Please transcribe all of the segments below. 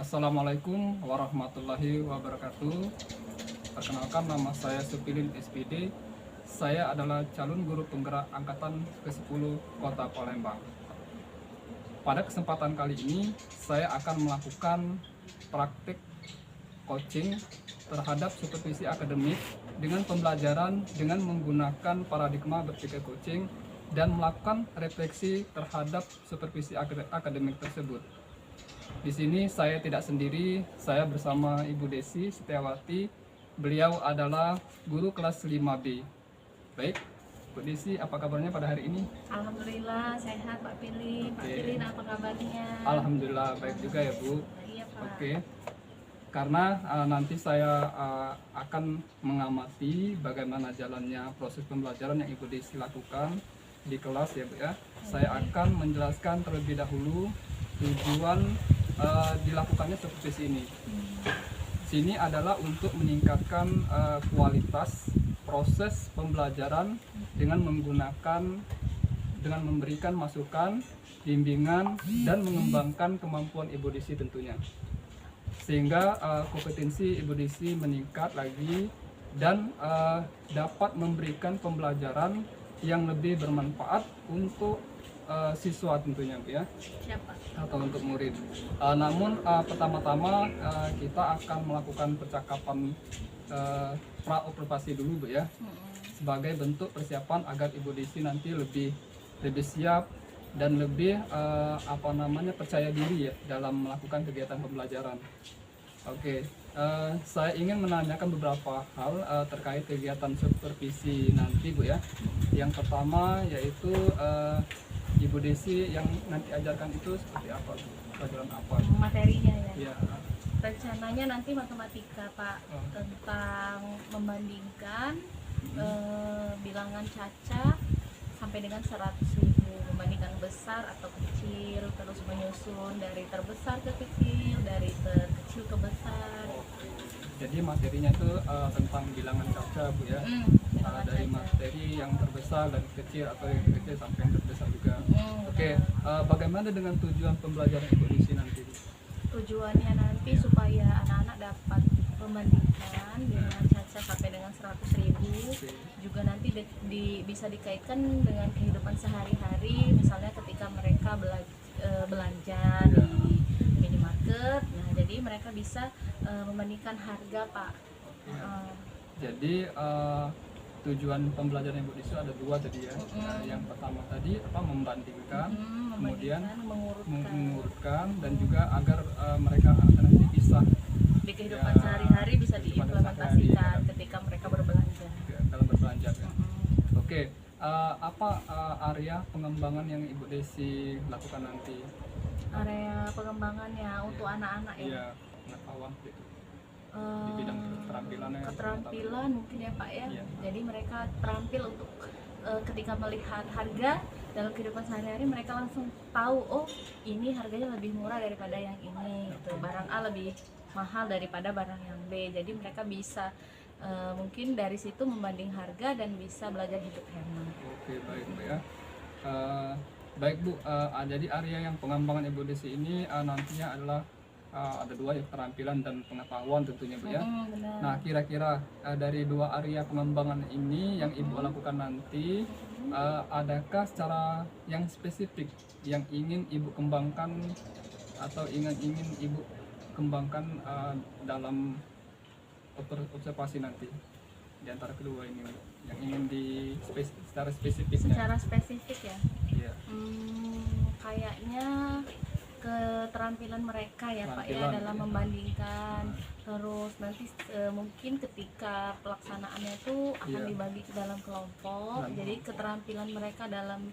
Assalamualaikum warahmatullahi wabarakatuh. Perkenalkan, nama saya Supilin SPD. Saya adalah calon guru penggerak angkatan ke-10 Kota Palembang. Pada kesempatan kali ini, saya akan melakukan praktik coaching terhadap supervisi akademik dengan pembelajaran dengan menggunakan paradigma berpikir coaching dan melakukan refleksi terhadap supervisi akademik tersebut. Di sini saya tidak sendiri, saya bersama Ibu Desi Setiawati. Beliau adalah guru kelas 5B. Baik, Bu Desi, apa kabarnya pada hari ini? Alhamdulillah sehat Pak Pilin. Pak Pilin apa kabarnya? Alhamdulillah baik juga ya Bu. Iya Pak. Oke. Karena nanti saya akan mengamati bagaimana jalannya proses pembelajaran yang Ibu Desi lakukan di kelas ya Bu ya. Saya akan menjelaskan terlebih dahulu tujuan dilakukannya supervisi ini. Sini adalah untuk meningkatkan kualitas proses pembelajaran dengan memberikan masukan, bimbingan dan mengembangkan kemampuan Ibu Desi tentunya. Sehingga kompetensi Ibu Desi meningkat lagi dan dapat memberikan pembelajaran yang lebih bermanfaat untuk siswa tentunya Bu ya. Siapa? Atau untuk murid. Namun pertama-tama kita akan melakukan percakapan pra-observasi dulu Bu ya, sebagai bentuk persiapan agar Ibu Desi nanti lebih siap dan lebih percaya diri ya dalam melakukan kegiatan pembelajaran. Oke, saya ingin menanyakan beberapa hal terkait kegiatan supervisi nanti Bu ya. Yang pertama yaitu Ibu Desi yang nanti ajarkan itu seperti apa Bu? Pelajaran apa? Materinya ya. Ya. Rencananya nanti matematika Pak, tentang membandingkan bilangan caca sampai dengan 100.000, membandingkan besar atau kecil, terus menyusun dari terbesar ke kecil, dari terkecil ke besar. Oke. Jadi materinya itu tentang bilangan caca Bu ya. Dari materi yang terbesar dan kecil atau yang kecil sampai yang terbesar juga. Oke, bagaimana dengan tujuan pembelajaran Ibu Desi nanti? Tujuannya nanti supaya anak-anak dapat membandingkan dengan caca sampai dengan 100.000. Juga nanti bisa dikaitkan dengan kehidupan sehari-hari, misalnya ketika mereka belanja di minimarket. Nah, jadi mereka bisa membandingkan harga Pak. Jadi tujuan pembelajaran Ibu Desi ada dua tadi ya. Yang pertama tadi membandingkan, kemudian mengurutkan dan juga agar mereka nanti bisa di kehidupan sehari-hari bisa diimplementasikan ketika mereka berbelanja. Dalam berbelanja. Oke, apa area pengembangan yang Ibu Desi lakukan nanti? Area pengembangannya untuk anak-anak ya. Iya, pengetahuan gitu. Di bidang keterampilan mungkin ya Pak ya. Iya. Jadi mereka terampil untuk ketika melihat harga dalam kehidupan sehari-hari, mereka langsung tahu, oh ini harganya lebih murah daripada yang ini gitu. Barang A lebih mahal daripada barang yang B. Jadi mereka bisa mungkin dari situ membanding harga dan bisa belajar hidup hemat. Oke, baik Bu ya. Baik Bu, jadi area yang pengembangan Ibu Desi ini nantinya adalah ada dua ya, keterampilan dan pengetahuan tentunya Bu ya. Nah, kira-kira dari dua area pengembangan ini yang Ibu lakukan nanti, adakah secara yang spesifik yang ingin Ibu kembangkan atau ingin Ibu kembangkan dalam observasi nanti di antara kedua ini yang ingin secara spesifiknya? Secara spesifik ya. Iya. Kayaknya keterampilan mereka ya Pak ya dalam membandingkan. Terus nanti mungkin ketika pelaksanaannya itu akan dibagi ke dalam kelompok. Jadi keterampilan mereka dalam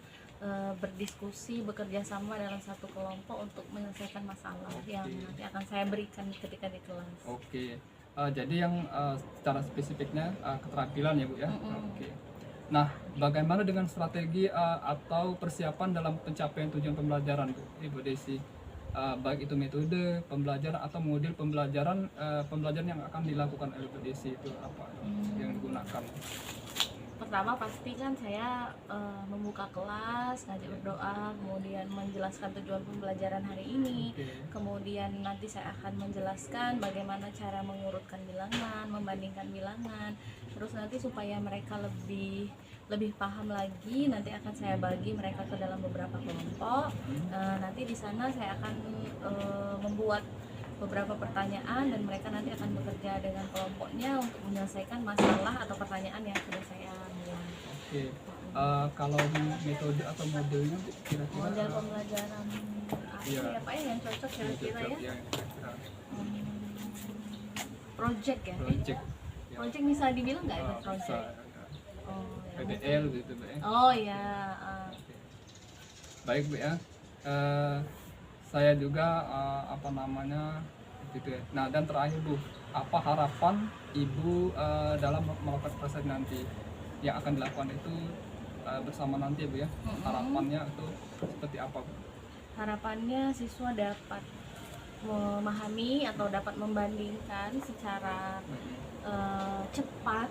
berdiskusi, bekerja sama dalam satu kelompok untuk menyelesaikan masalah yang nanti akan saya berikan ketika di kelas. Oke. Jadi yang secara spesifiknya keterampilan ya Bu ya. Oke. Nah, bagaimana dengan strategi atau persiapan dalam pencapaian tujuan pembelajaran Bu, Ibu Desi? Baik itu metode pembelajaran atau model pembelajaran yang akan dilakukan oleh Ibu Desi itu apa yang digunakan? pertama pasti kan saya membuka kelas, ngajak berdoa, kemudian menjelaskan tujuan pembelajaran hari ini. Oke. Kemudian nanti saya akan menjelaskan bagaimana cara mengurutkan bilangan, membandingkan bilangan. Terus nanti supaya mereka lebih paham lagi, nanti akan saya bagi mereka ke dalam beberapa kelompok. Nanti di sana saya akan membuat beberapa pertanyaan dan mereka nanti akan bekerja dengan kelompoknya untuk menyelesaikan masalah atau pertanyaan yang sudah saya buat. Oke. Kalau metode atau modelnya Bu, kira-kira Model pembelajaran apa Iya. ya Pak ya yang cocok kira-kira ya? ya, kira-kira Project ya? project. Ya. Project bisa dibilang nggak itu Bisa, project? ya. Oh, ya. PDL gitu Bu ya. Oh ya. Oke. Baik Bu ya. Saya juga apa namanya gitu ya. Nah, dan terakhir Bu, apa harapan Ibu dalam melakukan proses nanti yang akan dilakukan itu bersama nanti Bu ya? Harapannya itu seperti apa Bu? Harapannya siswa dapat memahami atau dapat membandingkan secara cepat.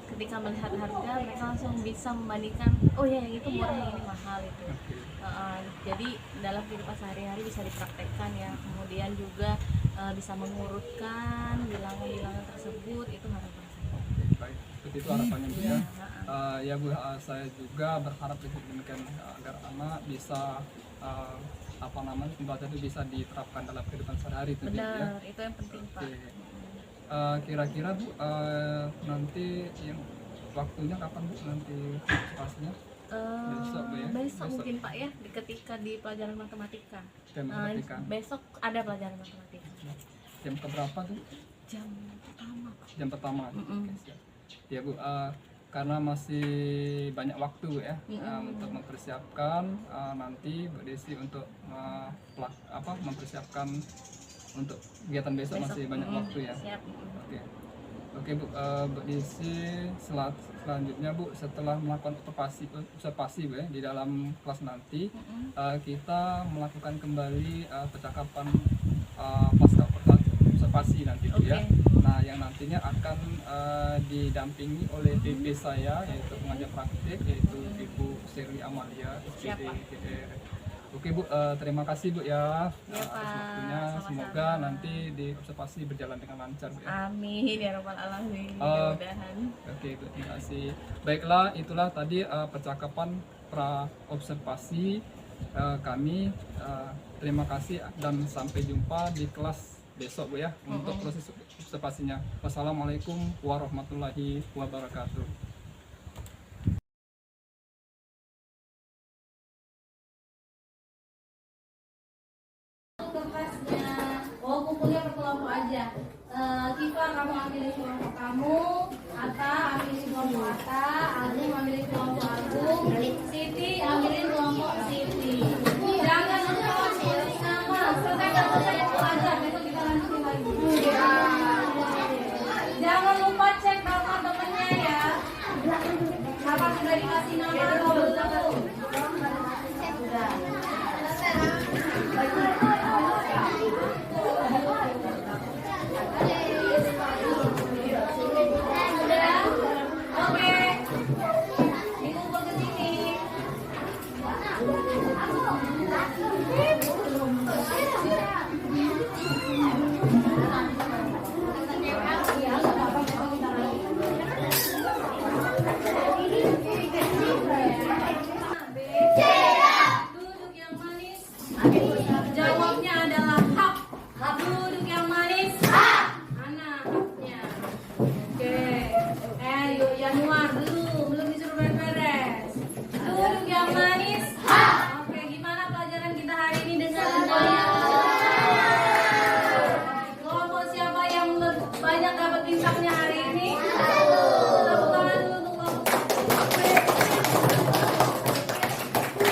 Ketika melihat harga, mereka langsung bisa membandingkan, oh ya yang itu murah, yang ini mahal itu. Oke. Jadi dalam kehidupan sehari-hari bisa dipraktekkan ya. Kemudian juga bisa mengurutkan bilangan-bilangan tersebut, itu harapan saya. Baik, seperti itu harapannya Bu ya. Heeh. Ya Bu, saya juga berharap demikian agar anak bisa apa namanya pembelajaran itu bisa diterapkan dalam kehidupan sehari-hari tentunya ya. Benar, itu yang penting Pak. Oke. Kira-kira Bu nanti yang waktunya kapan Bu nanti pastinya? Besok, Bu, ya? Besok Besok. mungkin Pak ya, ketika di pelajaran matematika. Jam matematika. Besok ada pelajaran matematika. Jam keberapa tuh? Jam pertama Pak. Jam pertama. Mm-mm. Oke, siap. Ya Bu, karena masih banyak waktu Bu, ya untuk mempersiapkan nanti Bu Desi untuk mempersiapkan untuk kegiatan besok masih banyak waktu ya. Siap. Oke. Oke Bu, Bu Desi selanjutnya Bu, setelah melakukan observasi Bu ya di dalam kelas nanti, kita melakukan kembali percakapan pasca observasi nanti Bu ya. Nah, yang nantinya akan didampingi oleh PP saya yaitu pengajar praktik yaitu Ibu Seri Amalia SPD GR. Oke Bu, terima kasih Bu ya atas Pak. waktunya. Sama-sama. Semoga nanti di observasi berjalan dengan lancar Bu ya. Amin ya rabbal alamin. Mudah-mudahan. Oke Bu, terima kasih. Baiklah, itulah tadi percakapan pra observasi kami. Terima kasih dan sampai jumpa di kelas besok Bu ya untuk proses observasinya. Wassalamualaikum warahmatullahi wabarakatuh. Kertasnya, kumpulnya per kelompok aja. Kifa kamu ambil di kelompok kamu, Atta ambil di kelompok Atta, Agung ambil di kelompok Agung, Siti ambil di kelompok Siti. Jangan lupa sama, selesaikan selesai itu aja, besok kita lanjutin lagi. Jangan lupa cek nama temennya ya. Apa sudah dikasih nama atau belum? Sudah. Duduk yang manis. Jawabnya adalah hak. Duduk yang manis. Mana haknya? Oke. Yuk Januar dulu, belum disuruh beres-beres. Duduk yang manis. Oke, gimana pelajaran kita hari ini dengan semuanya? Kelompok siapa yang banyak dapat bintangnya hari ini? Tepuk tangan dulu untuk kelompok.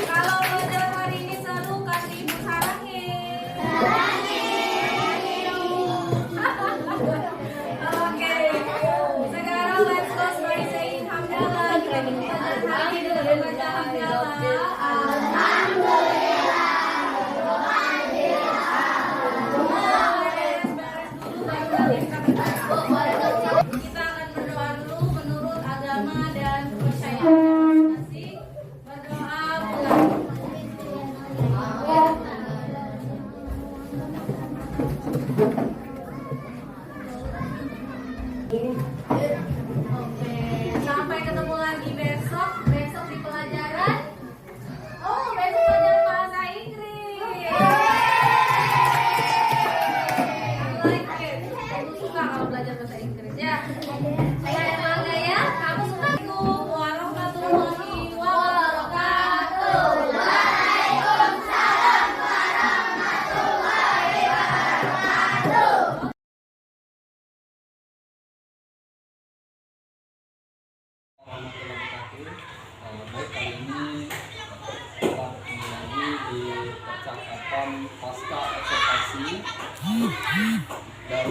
Kalau pelajaran hari ini seru, kasih ibu sarangin. Oke, sekarang let's go by saying hamdulillah. warahmatullahi wabarakatuh. Baik, kali ini kita kembali lagi di percakapan pasca observasi, dan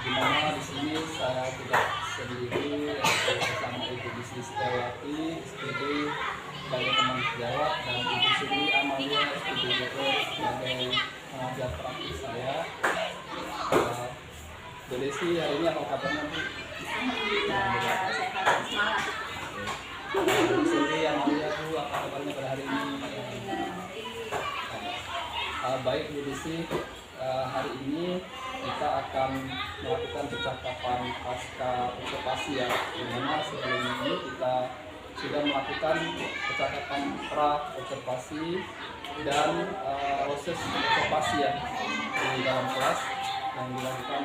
dimana di sini saya tidak sendiri, bersama Ibu Bisri Setiawati, SPD sebagai teman sejawat, dan Ibu Sri Amalia, SPD sebagai pengajar praktis saya. Bu Desi, hari ini apa kabarnya, Bu? Alhamdulillah sehat, semangat. Bu Sri Amalia, Bu, apa kabarnya pada hari ini? Baik, Bu Desi, hari ini kita akan melakukan percakapan pasca observasi ya, dimana sebelum ini kita sudah melakukan percakapan pra observasi dan proses observasi ya di dalam kelas yang dilakukan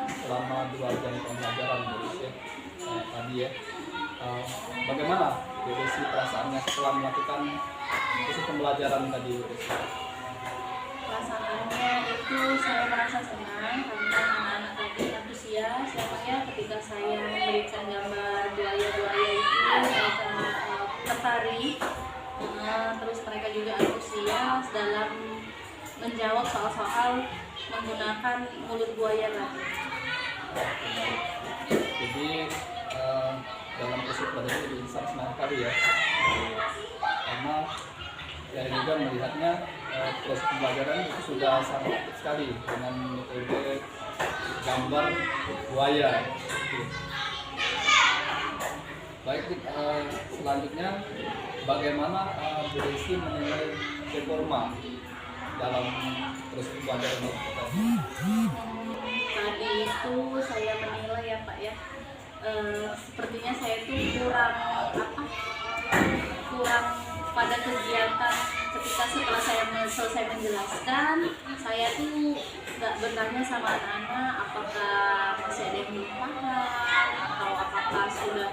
selama 2 jam pembelajaran Bu Desi tadi ya. Bagaimana Bu Desi perasaannya setelah melakukan proses pembelajaran tadi, Bu Desi? Perasaannya itu saya merasa senang karena anak-anak tadi antusias ya ketika saya memberikan gambar buaya-buaya itu mereka tertarik, terus mereka juga antusias dalam menjawab soal-soal menggunakan mulut buaya tadi. Jadi dalam proses belajar lebih sangat semangat kali ya, karena saya juga melihatnya proses pembelajaran itu sudah sangat aktif sekali dengan metode gambar buaya. Baik, selanjutnya bagaimana Bu Desi menilai performa dalam proses pembelajaran ini? Tadi itu saya menilai ya Pak ya, sepertinya saya itu kurang pada kegiatan ketika setelah saya selesai menjelaskan, saya tuh nggak bertanya sama anak-anak apakah masih ada yang belum paham atau apakah sudah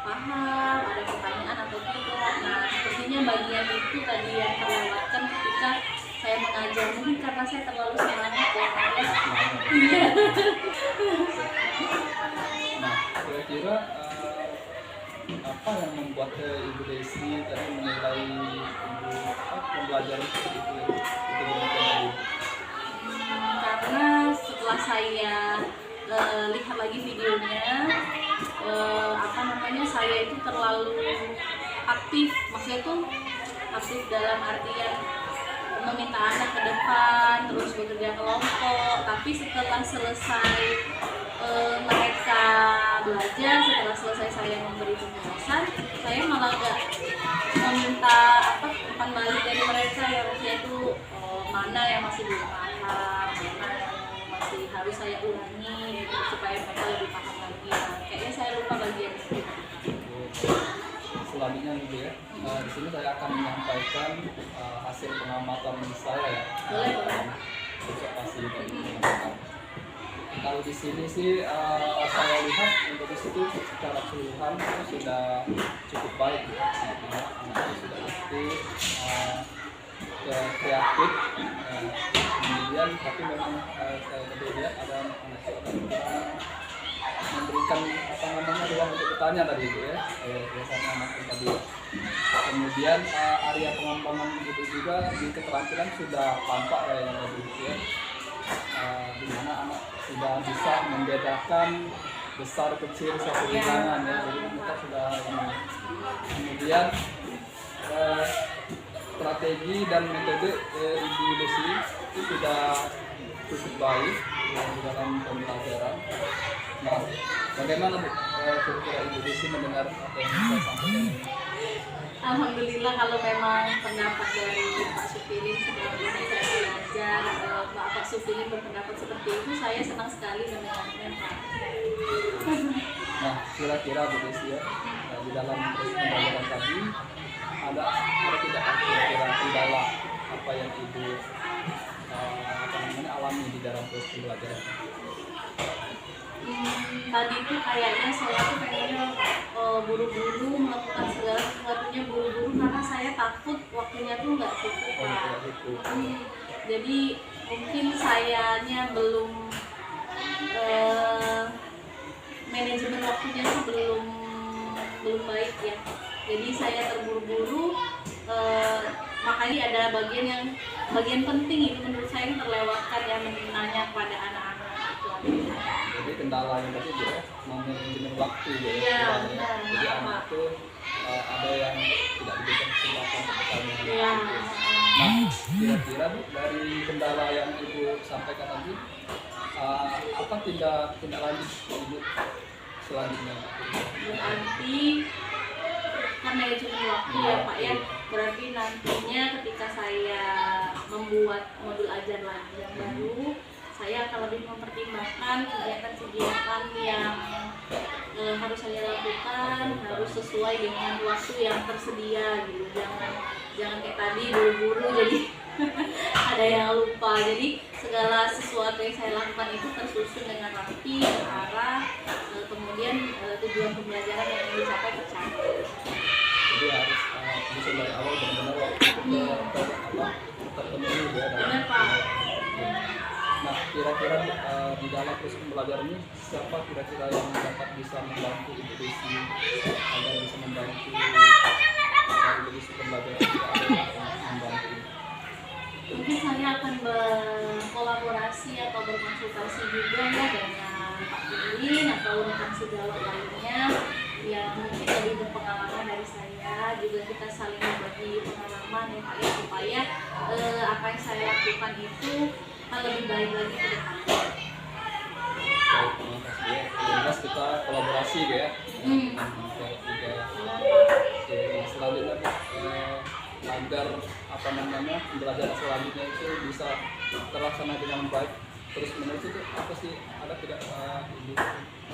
paham, ada pertanyaan atau tidak. Nah, sepertinya bagian itu tadi yang terlewatkan ketika saya mengajar, mungkin karena saya terlalu semangat ya Pak ya. Nah, kira-kira apa yang membuat Ibu Desi tadi menilai pembelajaran seperti itu? Karena setelah saya lihat lagi videonya, saya itu terlalu aktif, maksudnya tuh aktif dalam artian meminta anak ke depan, terus bekerja kelompok. Tapi setelah selesai mereka belajar, setelah selesai saya memberi penjelasan, saya malah gak meminta umpan balik dari mereka yang maksudnya itu mana yang masih belum paham, mana yang masih harus saya ulangi gitu, supaya mereka lebih paham lagi. Nah, kayaknya saya lupa bagian itu. Selanjutnya gitu ya, di sini saya akan menyampaikan hasil pengamatan saya ya. Observasi dari kalau di sini sih saya lihat untuk di situ secara keseluruhan sudah cukup baik, anak sudah aktif, kreatif, kemudian tapi memang saya lebih lihat ada anak itu ada memberikan ruang untuk bertanya tadi itu ya, biasanya anak tadi. Kemudian area pengembangan itu juga di keterampilan sudah tampak kayaknya tadi ya, di mana anak sudah bisa membedakan besar kecil suatu bilangan ya, jadi kita sudah ini. Kemudian strategi dan metode Ibu Desi itu sudah cukup baik di dalam pembelajaran. Nah, bagaimana Bu kira-kira Ibu Desi mendengar apa yang saya sampaikan? Alhamdulillah, kalau memang pendapat dari Pak Supilin sebelum ini saya belajar, Pak Supilin berpendapat seperti itu, saya senang sekali mendengarnya Pak. Nah, kira-kira Bu Desi ya, di dalam proses pembelajaran tadi ada tidak kira-kira kendala apa yang Ibu alami di dalam proses pembelajaran? Tadi itu kayaknya saya tuh pengennya buru-buru melakukan segala sesuatunya buru-buru karena saya takut waktunya tuh nggak cukup Pak. Jadi mungkin sayanya belum manajemen waktunya tuh belum baik baik ya. Jadi saya terburu-buru, makanya ada bagian penting ini menurut saya yang terlewatkan ya, menanya kepada anak-anak itu. Jadi kendalanya tadi ya manajemen waktu ya. Iya, Kendalanya. benar. Jadi anak itu ada yang tidak diberikan kesempatan untuk bertanya. Iya. Nah, kira-kira Bu, dari kendala yang Ibu sampaikan tadi, apa tindak lanjut Ibu selanjutnya? Berarti kan manajemen waktu ya Pak ya. Berarti nantinya ketika saya membuat modul ajar lagi yang baru, saya akan lebih mempertimbangkan kegiatan-kegiatan yang harus saya lakukan, harus sesuai dengan waktu yang tersedia gitu. Jangan kayak tadi buru-buru jadi ada yang lupa. Jadi segala sesuatu yang saya lakukan itu tersusun dengan rapi, terarah, kemudian tujuan pembelajaran yang ingin dicapai tercapai. Jadi harus bisa dari awal benar-benar waktu itu terpenuhi ya. Benar Pak. Nah, kira-kira di dalam proses pembelajaran ini siapa kira-kira yang dapat bisa membantu Ibu Desi agar bisa membantu Ibu Desi pembelajaran itu ada yang membantu Ibu? Mungkin saya akan berkolaborasi atau berkonsultasi juga ya dengan Pak Pilin atau rekan sejawat lainnya yang mungkin lebih berpengalaman dari saya. Juga kita saling berbagi pengalaman ya Pak ya, supaya apa yang saya lakukan itu lebih baik lagi ke depannya. Baik, terima kasih ya. Jelas kita kolaborasi ya. Dengan pihak juga. Oke, nah, selanjutnya agar apa namanya pembelajaran selanjutnya itu bisa terlaksana dengan baik terus menerus itu apa sih, ada tidak Ibu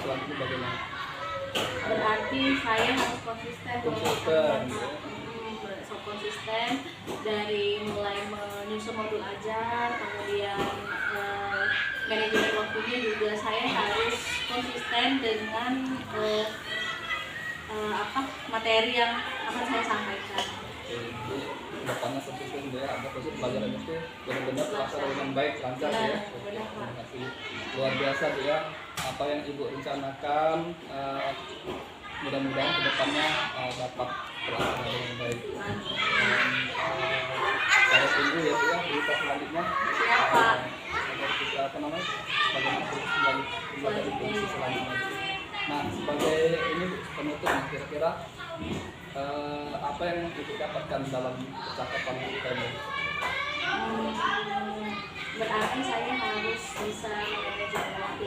selanjutnya bagaimana? Berarti saya harus konsisten konsisten dari mulai menyusun modul ajar, kemudian manajemen waktunya juga saya harus konsisten dengan materi yang akan saya sampaikan. Jadi depannya konsisten ya, ada proses pelajaran itu benar-benar terlaksana dengan baik, lancar ya. Terima kasih, luar biasa ya apa yang Ibu rencanakan, mudah-mudahan kedepannya dapat terlaksana dengan baik. Saya tunggu ya Bu ya berita selanjutnya. Siapa? Agar kita apa namanya bagaimana proses pembelajaran selanjutnya. Nah, sebagai ini penutup, nah, kira-kira apa yang Ibu dapatkan dalam percakapan kita ini? Berarti saya harus bisa manajemen waktu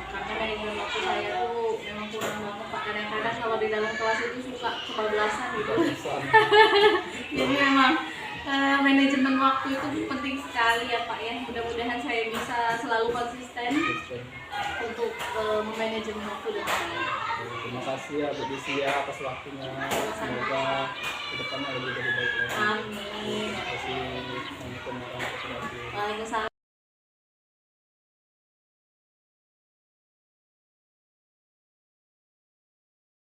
karena manajemen waktu saya tuh memang kurang banget Pak. Kadang-kadang kalau di dalam kelas itu suka kebablasan gitu. Jadi memang manajemen waktu itu penting sekali ya Pak ya. Mudah-mudahan saya bisa selalu konsisten untuk memanajemen waktu dengan baik. Terima kasih ya Bu Desi ya atas waktunya. Semoga kedepannya lebih baik lagi. Amin. Terima kasih. Assalamualaikum warahmatullahi wabarakatuh. Waalaikumsalam.